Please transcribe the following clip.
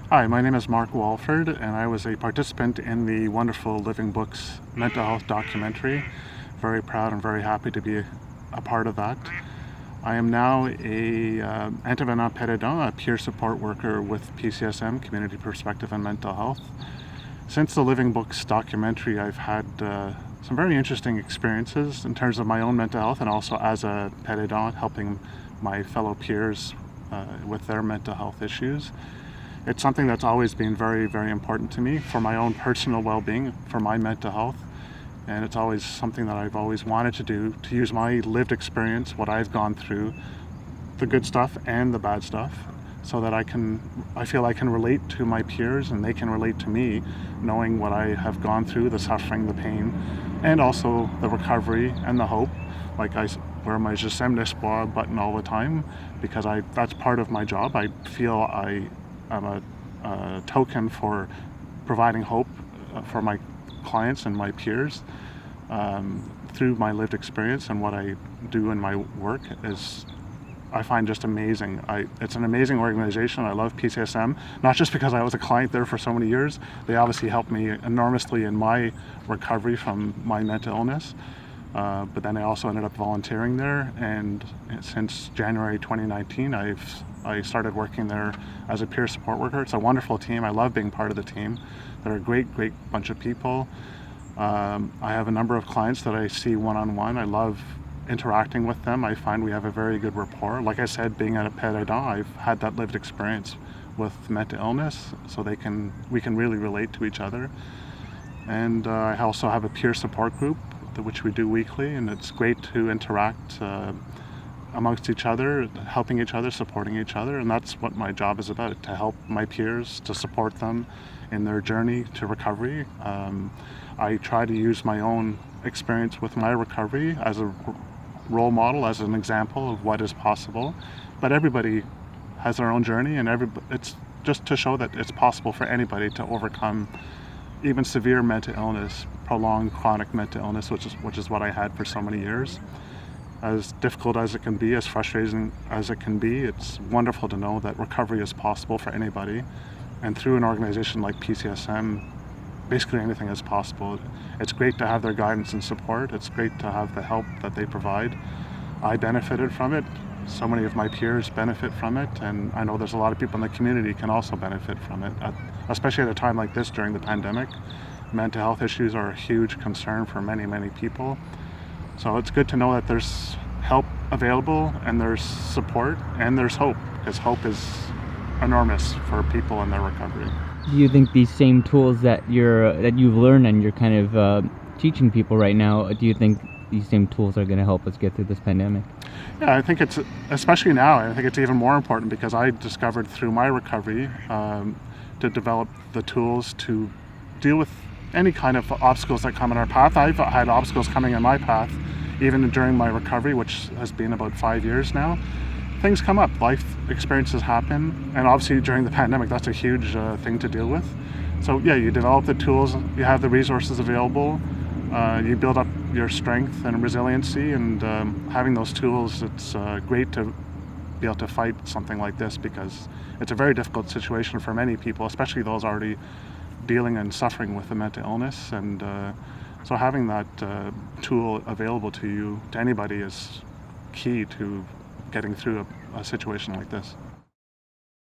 Hi, my name is Mark Walford, and I was a participant in the wonderful Living Books mental health documentary. Very proud and very happy to be a part of that. I am now a intervenant aidant, a peer support worker with PCSM, Community Perspective and Mental Health. Since the Living Books documentary, I've had some very interesting experiences in terms of my own mental health and also as a aidant, helping my fellow peers with their mental health issues. It's something that's always been very, very important to me for my own personal well-being, for my mental health. And it's always something that I've always wanted to do, to use my lived experience, what I've gone through, the good stuff and the bad stuff, so that I feel I can relate to my peers and they can relate to me, knowing what I have gone through, the suffering, the pain, and also the recovery and the hope. Like I wear my Je sème l'espoir button all the time because that's part of my job. I feel I'm a token for providing hope for my clients and my peers through my lived experience, and what I do in my work is I find just amazing. It's an amazing organization. I love PCSM, not just because I was a client there for so many years. They obviously helped me enormously in my recovery from my mental illness. But then I also ended up volunteering there, and since January 2019, I started working there as a peer support worker. It's a wonderful team. I love being part of the team. They're a great bunch of people. I have a number of clients that I see one-on-one. I love interacting with them. I find we have a very good rapport. Like I said, being at a aidant, I've had that lived experience with mental illness, so we can really relate to each other. And I also have a peer support group, which we do weekly, and it's great to interact amongst each other, helping each other, supporting each other, and that's what my job is about, to help my peers, to support them in their journey to recovery. I try to use my own experience with my recovery as a role model, as an example of what is possible, but everybody has their own journey, and it's just to show that it's possible for anybody to overcome even severe mental illness, prolonged chronic mental illness, which is what I had for so many years. As difficult as it can be, as frustrating as it can be, it's wonderful to know that recovery is possible for anybody. And through an organization like PCSM, basically anything is possible. It's great to have their guidance and support. It's great to have the help that they provide. I benefited from it. So many of my peers benefit from it, and I know there's a lot of people in the community can also benefit from it, especially at a time like this during the pandemic. Mental health issues are a huge concern for many people. So it's good to know that there's help available, and there's support, and there's hope, because hope is enormous for people in their recovery. Do you think these same tools that you've learned and you're kind of teaching people right now, do you think these same tools are going to help us get through this pandemic? Yeah, I think it's, especially now, I think it's even more important because I discovered through my recovery to develop the tools to deal with any kind of obstacles that come in our path. I've had obstacles coming in my path even during my recovery, which has been about 5 years now. Things come up, life experiences happen, and obviously during the pandemic that's a huge thing to deal with. So yeah, you develop the tools, you have the resources available, you build up your strength and resiliency, and having those tools, it's great to be able to fight something like this, because it's a very difficult situation for many people, especially those already dealing and suffering with a mental illness. And so having that tool available to you, to anybody, is key to getting through a situation like this.